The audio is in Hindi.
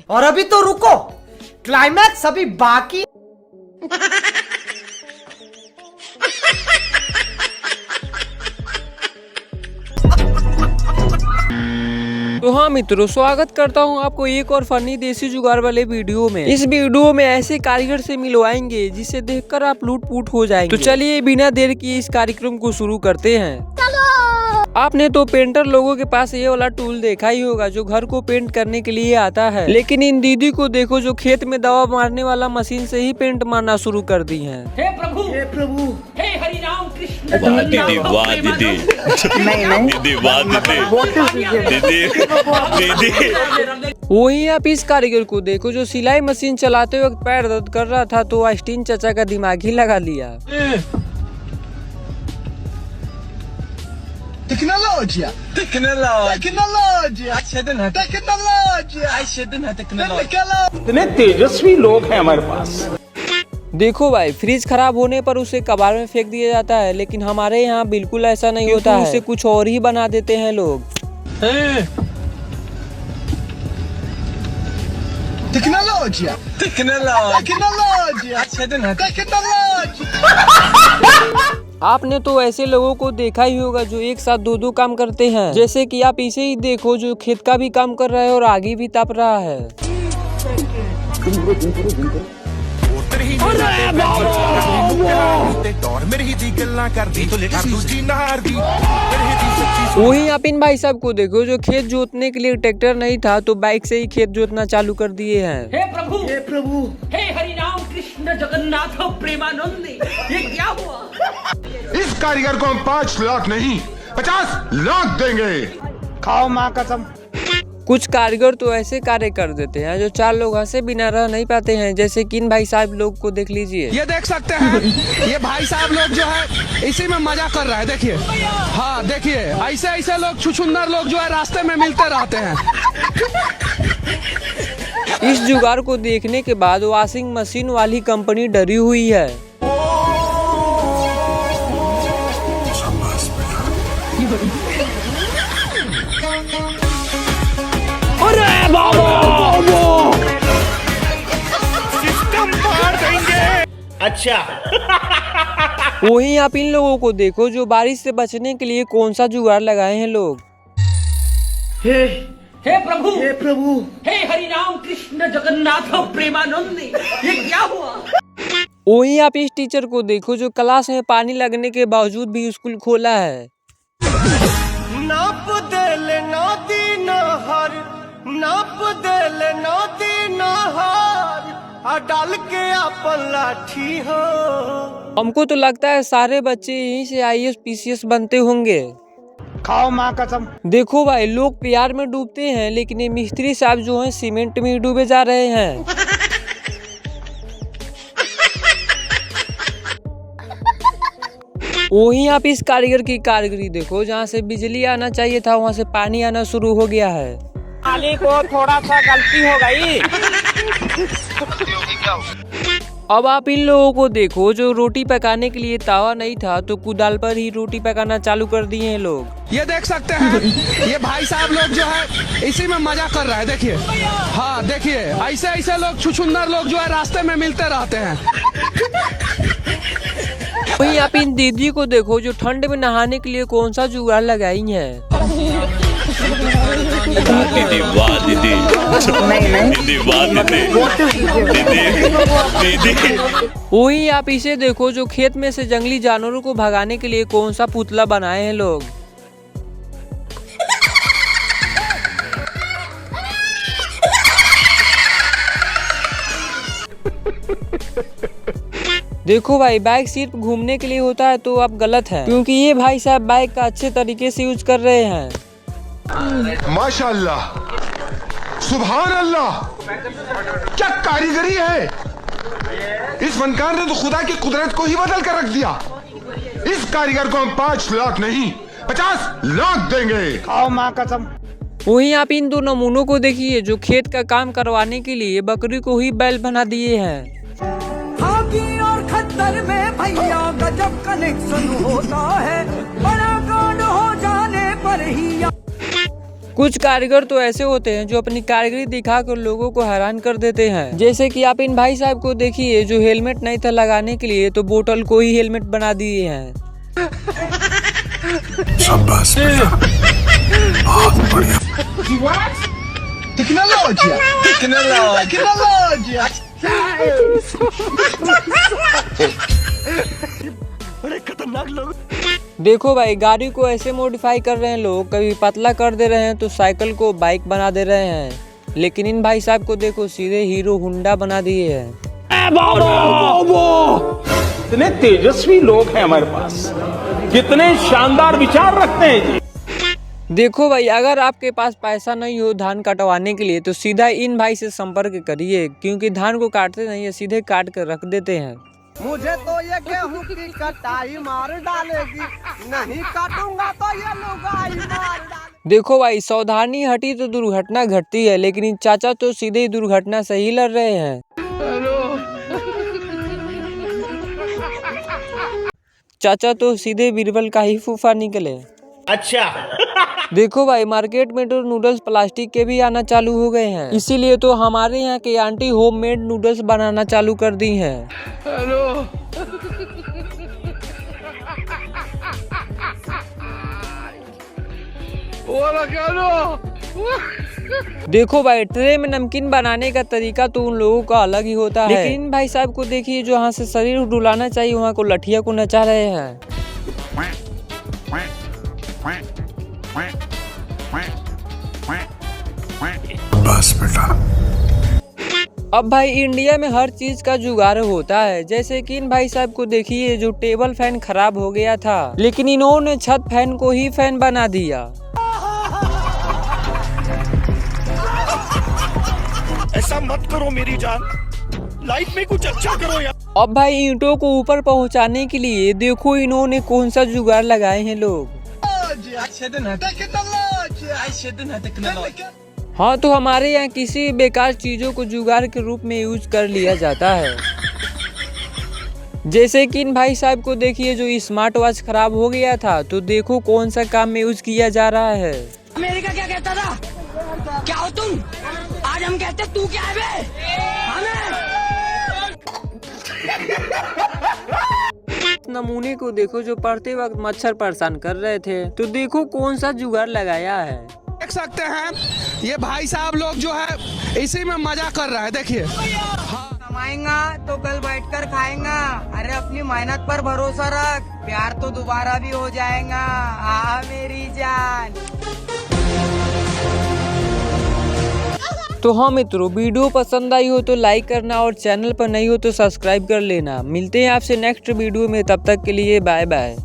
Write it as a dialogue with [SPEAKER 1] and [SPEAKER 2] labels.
[SPEAKER 1] और अभी तो रुको, क्लाइमैक्स अभी बाकी।
[SPEAKER 2] तो हाँ मित्रों, स्वागत करता हूँ आपको एक और फनी देसी जुगाड़ वाले वीडियो में। इस वीडियो में ऐसे कारीगर से मिलवाएंगे जिसे देखकर आप लूट पूट हो जाएंगे। तो चलिए बिना देर किए इस कार्यक्रम को शुरू करते हैं। आपने तो पेंटर लोगों के पास ये वाला टूल देखा ही होगा जो घर को पेंट करने के लिए आता है, लेकिन इन दीदी को देखो जो खेत में दवा मारने वाला मशीन से ही पेंट मारना शुरू कर दी है।
[SPEAKER 3] हे प्रभु, हे प्रभु, हे हरि राम कृष्ण।
[SPEAKER 4] वाह दीदी, वाह दीदी, दीदी, वाह दीदी, दीदी।
[SPEAKER 2] वहीं आप इस कारीगर को देखो जो सिलाई मशीन चलाते वक्त पैर दर्द कर रहा था तो आइंस्टीन चाचा का दिमाग ही लगा लिया।
[SPEAKER 5] Tecnologia! Tecnologia! Tecnologia!
[SPEAKER 6] इतने तेजस्वी लोग हैं हमारे पास।
[SPEAKER 2] देखो भाई, फ्रिज खराब होने पर उसे कबाड़ में फेंक दिया जाता है, लेकिन हमारे यहाँ बिल्कुल ऐसा नहीं होता है। उसे कुछ और ही बना देते हैं लोग।
[SPEAKER 5] Tecnologia! Tecnologia! Tecnologia!
[SPEAKER 2] आपने तो ऐसे लोगों को देखा ही होगा जो एक साथ दो दो काम करते हैं। जैसे कि आप इसे ही देखो जो खेत का भी काम कर रहा है और आगे भी ताप रहा है। वहीं आप इन भाई साहब को देखो जो खेत जोतने के लिए ट्रैक्टर नहीं था तो बाइक से ही खेत जोतना चालू कर दिए हैं।
[SPEAKER 3] हे प्रभु, हे प्रभु, हे हरि राम कृष्ण जगन्नाथ प्रेमानंद। ये क्या हुआ?
[SPEAKER 7] इस कारीगर को हम 5 लाख नहीं 50 लाख देंगे।
[SPEAKER 6] खाओ माँ कसम।
[SPEAKER 2] कुछ कारीगर तो ऐसे कार्य कर देते हैं जो 4 लोग हंसे बिना रह नहीं पाते हैं। जैसे कि इन भाई साहब लोग को देख लीजिए।
[SPEAKER 8] ये देख सकते हैं, ये भाई साहब लोग जो है इसी में मजा कर रहा है। देखिए, हाँ देखिए, ऐसे ऐसे लोग छुछुंदर लोग जो है रास्ते में मिलते रहते हैं।
[SPEAKER 2] इस जुगाड़ को देखने के बाद वॉशिंग मशीन वाली कंपनी डरी हुई है।
[SPEAKER 6] अच्छा।
[SPEAKER 2] वहीं आप इन लोगों को देखो जो बारिश से बचने के लिए कौन सा जुगाड़ लगाए हैं लोग।
[SPEAKER 3] हे प्रभु, हे प्रभु, हे हरि राम कृष्ण जगन्नाथ प्रेमानंद। ये क्या हुआ?
[SPEAKER 2] वहीं आप इस टीचर को देखो जो क्लास में पानी लगने के बावजूद भी स्कूल खोला है।
[SPEAKER 5] नाप देले नदी नहर, नाप देले नदी नहर, आ डाल के अपन लाठी हो।
[SPEAKER 2] हमको तो लगता है सारे बच्चे यहीं से IAS PCS बनते होंगे।
[SPEAKER 6] खाओ माँ कसम।
[SPEAKER 2] देखो भाई, लोग प्यार में डूबते हैं लेकिन ये मिस्त्री साहब जो हैं सीमेंट में डूबे जा रहे हैं। वहीं आप इस कारीगर की कारीगरी देखो, जहाँ से बिजली आना चाहिए था वहाँ से पानी आना शुरू हो गया है।
[SPEAKER 6] मालिक को थोड़ा सा गलती हो गई।
[SPEAKER 2] अब आप इन लोगों को देखो जो रोटी पकाने के लिए तावा नहीं था तो कुदाल पर ही रोटी पकाना चालू कर दिए हैं लोग।
[SPEAKER 8] ये देख सकते हैं, ये भाई साहब लोग जो है इसी में मजा कर रहा है। देखिए, हाँ देखिए, ऐसे ऐसे लोग छुछुंदर लोग जो है रास्ते में मिलते रहते हैं।
[SPEAKER 2] वहीं आप इन दीदी को देखो जो ठंड में नहाने के लिए कौन सा जुगाड़ लगाई है।
[SPEAKER 4] दीदी, वाह दीदी, दीदी, वाह दीदी, दीदी।
[SPEAKER 2] वहीं आप इसे देखो जो खेत में से जंगली जानवरों को भगाने के लिए कौन सा पुतला बनाए हैं लोग। देखो भाई, बाइक सिर्फ घूमने के लिए होता है तो आप गलत हैं, क्योंकि ये भाई साहब बाइक का अच्छे तरीके से यूज कर रहे हैं।
[SPEAKER 7] माशाअल्लाह, सुभान अल्लाह, क्या कारीगरी है। इस फनकार ने तो खुदा की कुदरत को ही बदल कर रख दिया। इस कारीगर को हम 5 लाख नहीं 50 लाख देंगे।
[SPEAKER 6] खाओ माँ कसम।
[SPEAKER 2] वहीं आप इन दो नमूनों को देखिए जो खेत का काम करवाने के लिए बकरी को ही बैल बना दिए हैं।
[SPEAKER 9] और खद्दर में भैया गजब कनेक्शन होता है, बड़ा कांड हो जाने पर ही।
[SPEAKER 2] कुछ कारीगर तो ऐसे होते हैं जो अपनी कारीगरी दिखाकर लोगों को हैरान कर देते हैं। जैसे कि आप इन भाई साहब को देखिए जो हेलमेट नहीं था लगाने के लिए तो बोतल को ही हेलमेट बना दिए हैं।
[SPEAKER 7] शाबाश बेटा, बहुत बढ़िया।
[SPEAKER 5] बड़े खतरनाक लोग।
[SPEAKER 2] देखो भाई, गाड़ी को ऐसे मॉडिफाई कर रहे हैं लोग, कभी पतला कर दे रहे हैं तो साइकिल को बाइक बना दे रहे हैं, लेकिन इन भाई साहब को देखो सीधे हीरो होंडा बना दिए हैं।
[SPEAKER 6] इतने तेजस्वी लोग हैं हमारे पास, कितने शानदार विचार रखते हैं जी।
[SPEAKER 2] देखो भाई, अगर आपके पास पैसा नहीं हो धान कटवाने के लिए तो सीधा इन भाई से संपर्क करिए, क्योंकि धान को काटते नहीं है, सीधे काट कर रख देते हैं।
[SPEAKER 5] मुझे तो ये गेहूं की कटाई मार डालेगी, नहीं काटूंगा तो ये लुगाई मार डालेगी।
[SPEAKER 2] देखो भाई, सावधानी हटी तो दुर्घटना घटती है, लेकिन इन चाचा तो सीधे ही दुर्घटना से ही लड़ रहे हैं। चाचा तो सीधे बीरबल का ही फूफा निकले।
[SPEAKER 6] अच्छा।
[SPEAKER 2] देखो भाई, मार्केट में तो नूडल्स प्लास्टिक के भी आना चालू हो गए हैं, इसीलिए तो हमारे यहाँ की आंटी होममेड नूडल्स बनाना चालू कर दी हैं। देखो भाई, ट्रे में नमकीन बनाने का तरीका तो उन लोगों का अलग ही होता है, लेकिन इन भाई साहब को देखिए जो यहाँ से शरीर डुलाना चाहिए वहाँ को लठिया को नचा रहे हैं।
[SPEAKER 7] बस बेटा।
[SPEAKER 2] अब भाई, इंडिया में हर चीज का जुगाड़ होता है, जैसे कि इन भाई साहब को देखिए जो टेबल फैन खराब हो गया था, लेकिन इन्होंने छत फैन को ही फैन बना दिया।
[SPEAKER 5] ऐसा मत करो मेरी जान, लाइफ में कुछ अच्छा करो यार।
[SPEAKER 2] अब भाई, ईंटों को ऊपर पहुंचाने के लिए देखो इन्होंने कौन सा जुगाड़ लगाए हैं लोग। हाँ, तो हमारे यहाँ किसी बेकार चीजों को जुगाड़ के रूप में यूज कर लिया जाता है। जैसे कि इन भाई साहब को देखिए जो स्मार्ट वॉच खराब हो गया था, तो देखो कौन सा काम में यूज किया जा रहा है।
[SPEAKER 3] अमेरिका क्या कहता था? क्या हो तुम? आज हम कहते तू क्या है बे?
[SPEAKER 2] नमूने को देखो जो पढ़ते वक्त मच्छर परेशान कर रहे थे, तो देखो कौन सा जुगाड़ लगाया है।
[SPEAKER 8] देख सकते हैं ये भाई साहब लोग जो है इसी में मजा कर रहा है। देखिए,
[SPEAKER 9] कमाएगा तो कल बैठकर खाएगा। अरे अपनी मेहनत पर भरोसा रख, प्यार तो दोबारा भी हो जाएगा। आ मेरी जान।
[SPEAKER 2] तो हाँ मित्रों, वीडियो पसंद आई हो तो लाइक करना और चैनल पर नहीं हो तो सब्सक्राइब कर लेना। मिलते हैं आपसे नेक्स्ट वीडियो में, तब तक के लिए बाय बाय।